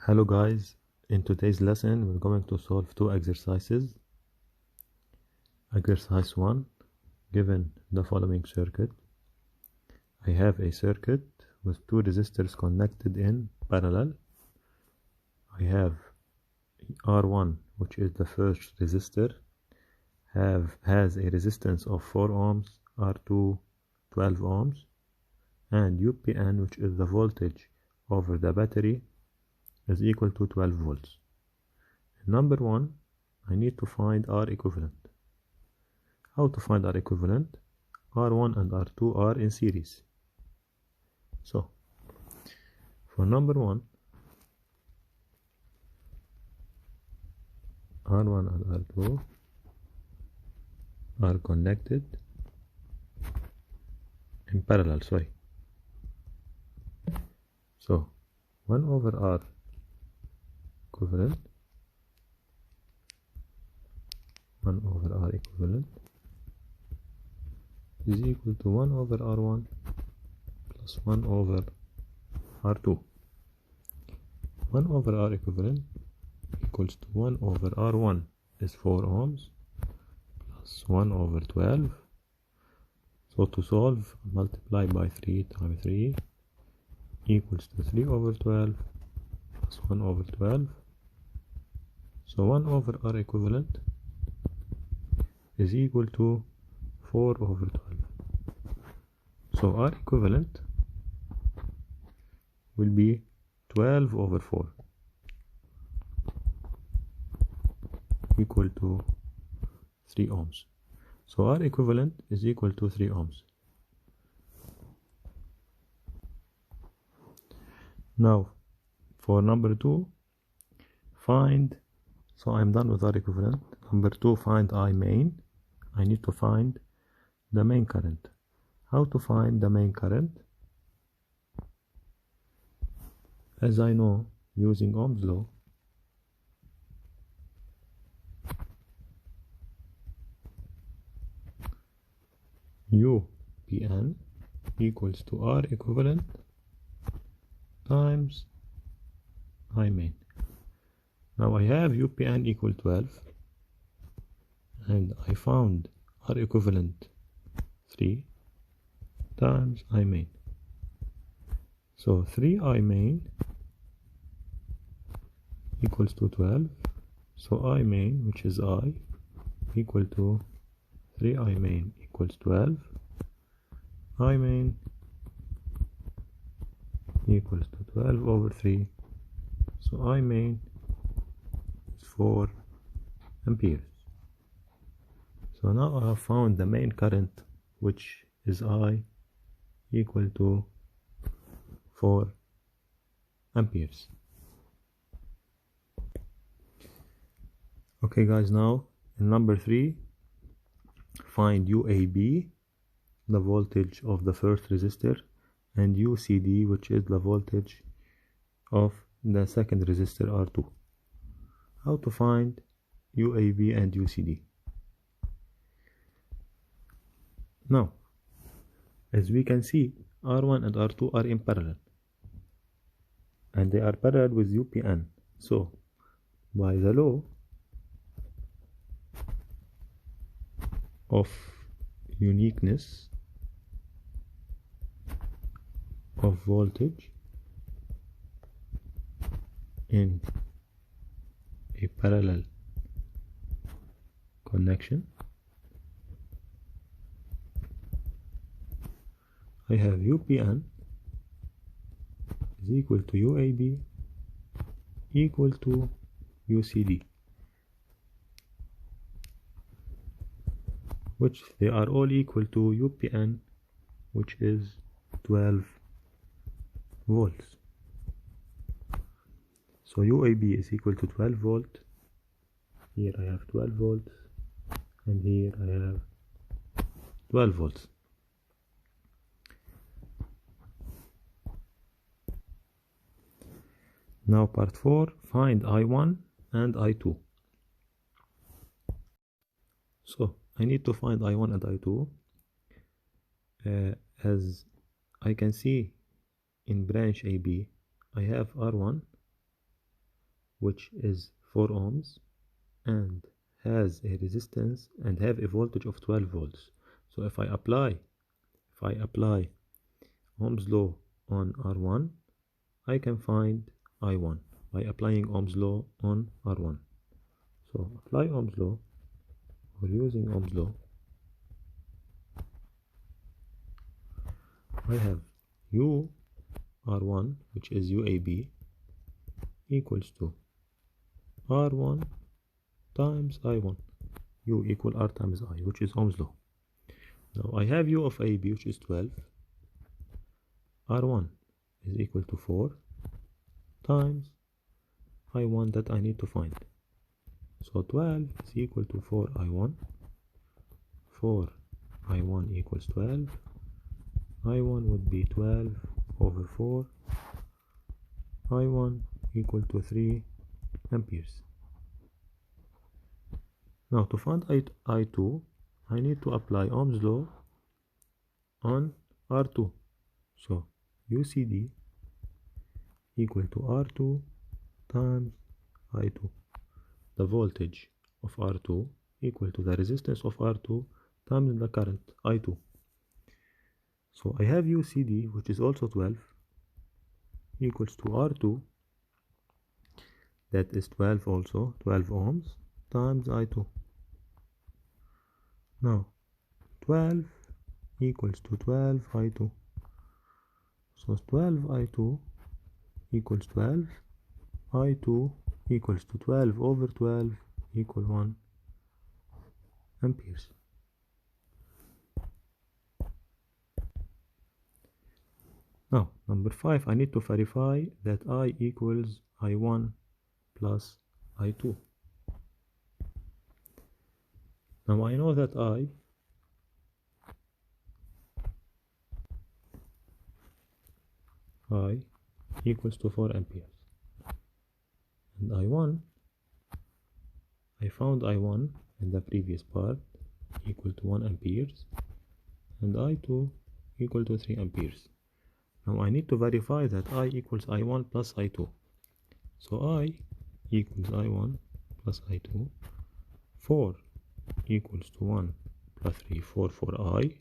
Hello guys, in today's lesson we're going to solve two exercises. Exercise 1, given the following circuit. I have a circuit with two resistors connected in parallel. I have R1, which is the first resistor, has a resistance of 4 ohms, R2 12 ohms, and UPN, which is the voltage over the battery, is equal to 12 volts. In number 1, I need to find R equivalent. How to find R equivalent? R1 and R2 are in series. So, for number 1, R1 and R2 are connected in parallel, So, 1 over R equivalent, 1 over R equivalent is equal to 1 over R1 plus 1 over R2. 1 over R equivalent equals to 1 over R1 is 4 ohms plus 1 over 12. So to solve, multiply by 3 times 3 equals to 3 over 12 plus 1 over 12. So 1 over R equivalent is equal to 4 over 12. So R equivalent will be 12 over 4 equal to 3 ohms. So R equivalent is equal to 3 ohms. Now for number 2, find, so I'm done with R equivalent. Number 2, find I main. I need to find the main current. How to find the main current? As I know, using Ohm's law, UPN equals to R equivalent times I main. Now I have UPN equal 12 and I found R equivalent 3 times I main. So 3I main equals to 12. So I main, which is I, equal to 3I main equals 12. I main equals to 12 over 3. So I main is 4 amperes. So now I have found the main current, which is I, equal to 4 amperes. Okay guys, now in number 3, find UAB, the voltage of the first resistor, and UCD, which is the voltage of the second resistor R2. How to find UAB and UCD? Now, as we can see, R1 and R2 are in parallel, and they are parallel with UPN. So, by the law of uniqueness of voltage in a parallel connection, I have UPN is equal to UAB equal to UCD, which they are all equal to UPN, which is 12 volts. So UAB is equal to 12 volt. Here I have 12 volts, and here I have 12 volts. Now part 4, find I1 and I2. So I need to find I1 and I2. As I can see in branch AB, I have R1 which is 4 ohms and has a resistance and have a voltage of 12 volts. So if I apply Ohm's law on R1, I can find I1 by applying Ohm's law on R1. So apply Ohm's law, or using Ohm's law, I have U R1, which is UAB, equals to R1 times I1. U equal R times I, which is Ohm's law. Now I have U of AB, which is 12. R1 is equal to 4 times I1 that I need to find. So 12 is equal to 4 I1. 4 I1 equals 12. I1 would be 12 over 4. I1 equal to 3 amperes. Now to find I2, I need to apply Ohm's law on R2. So UCD equal to R2 times I2. The voltage of R2 equal to the resistance of R2 times the current I2. So I have UCD, which is also 12, equals to R2, that is 12 also, 12 ohms, times I2. Now 12 equals to 12 I2. So 12 I2 equals 12. I2 equals to 12 over 12 equal 1 amperes. Now number 5, I need to verify that I equals I1 plus I2. Now I know that I equals to 4 amperes, and I1, I found I1 in the previous part equal to 1 amperes, and I2 equal to 3 amperes. Now I need to verify that I equals I1 plus I2. So I equals I1 plus I2. 4 equals to 1 plus 3, 4 for I,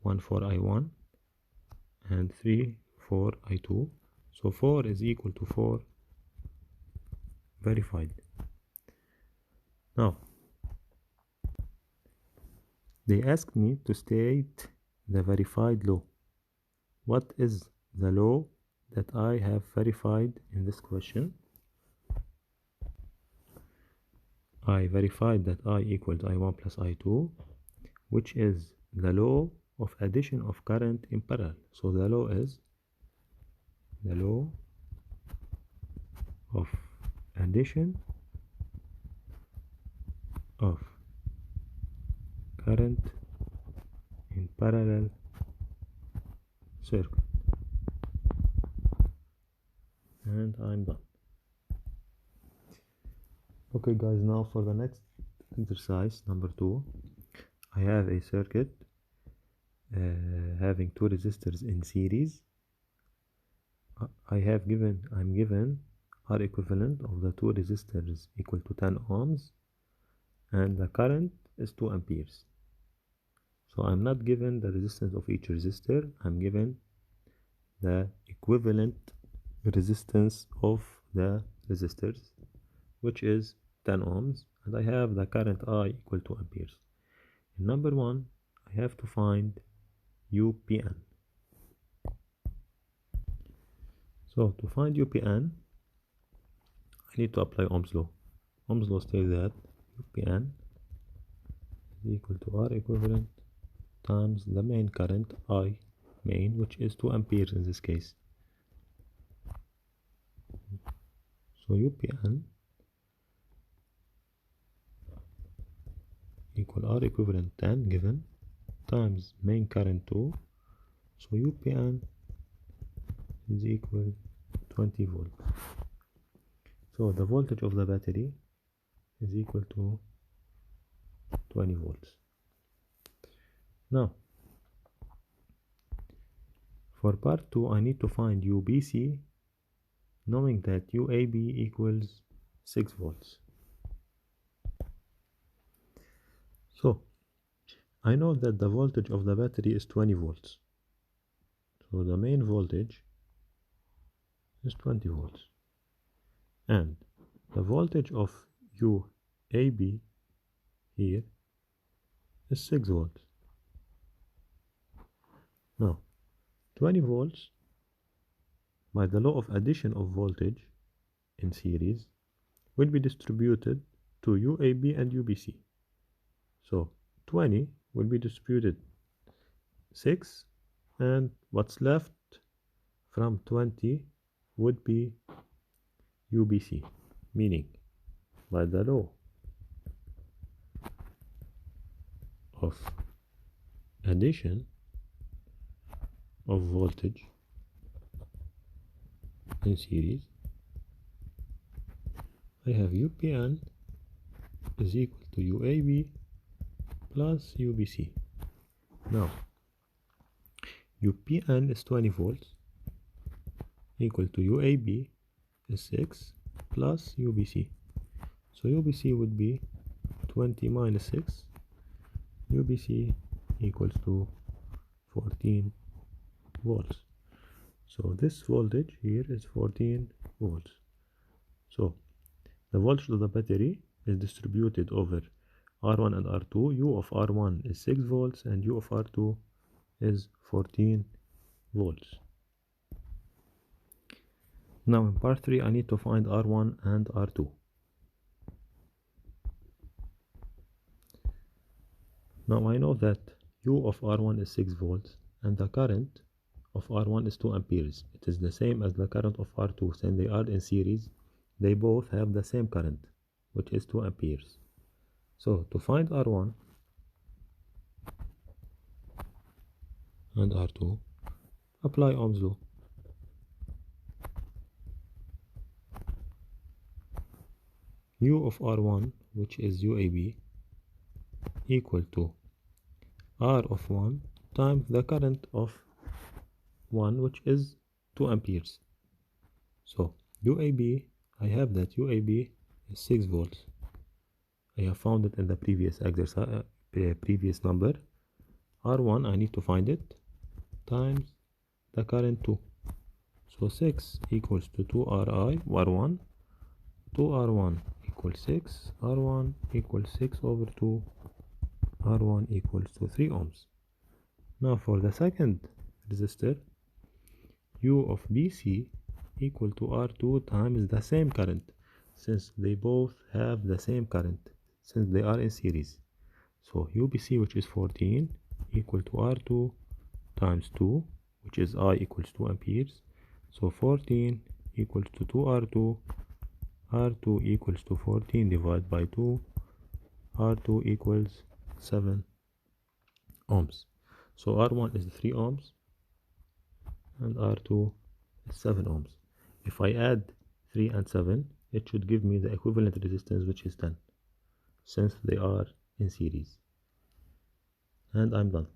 1 for I1, and 3 for I2. So 4 is equal to 4, verified. Now they asked me to state the verified law. What is the law that I have verified in this question? I verified that I equals I1 plus I2, which is the law of addition of current in parallel. So the law is the law of addition of current in parallel circuit. And I'm done. Okay guys, now for the next exercise, number 2, I have a circuit having 2 resistors in series. I'm given R equivalent of the 2 resistors equal to 10 ohms, and the current is 2 amperes. So I'm not given the resistance of each resistor, I'm given the equivalent resistance of the resistors, which is 10 ohms, and I have the current I equal to amperes. In number 1, I have to find UPN. So to find UPN, I need to apply Ohm's law. Ohm's law states that UPN is equal to R equivalent times the main current I main, which is 2 amperes in this case. So UPN equal R equivalent 10 given times main current 2. So UPN is equal 20 volts. So the voltage of the battery is equal to 20 volts. Now for part 2, I need to find UBC, knowing that UAB equals 6 volts. So I know that the voltage of the battery is 20 volts. So the main voltage is 20 volts. And the voltage of UAB here is 6 volts. Now 20 volts, by the law of addition of voltage in series, will be distributed to UAB and UBC. So 20 will be distributed 6, and what's left from 20 would be UBC, meaning by the law of addition of voltage in series, I have UPN is equal to UAB plus UBC. Now UPN is 20 volts equal to UAB is 6 plus UBC. So UBC would be 20 minus 6. UBC equals to 14 volts. So this voltage here is 14 volts. So the voltage of the battery is distributed over R1 and R2. U of R1 is 6 volts and U of R2 is 14 volts. Now in part 3 I need to find R1 and R2. Now I know that U of R1 is 6 volts and the current of R1 is 2 amperes. It is the same as the current of R2. Since they are in series, they both have the same current, which is 2 amperes. So to find R1 and R2, apply Ohm's law. U of R1, which is UAB, equal to R of 1 times the current of 1, which is 2 amperes. So UAB, I have that UAB is 6 volts. I have found it in the previous exercise, previous number. R1, I need to find it, times the current 2. So 6 equals to 2RI, R1, 2R1 equals 6, R1 equals 6 over 2, R1 equals to 3 ohms. Now for the second resistor, U of BC equal to R2 times the same current, since they both have the same current, since they are in series. So UBC, which is 14, equal to R2 times 2, which is I equals 2 amperes. So 14 equals to 2R2, R2 equals to 14 divided by 2, R2 equals 7 ohms. So R1 is 3 ohms and R2 is 7 ohms. If I add 3 and 7, it should give me the equivalent resistance, which is 10, since they are in series. And I'm done.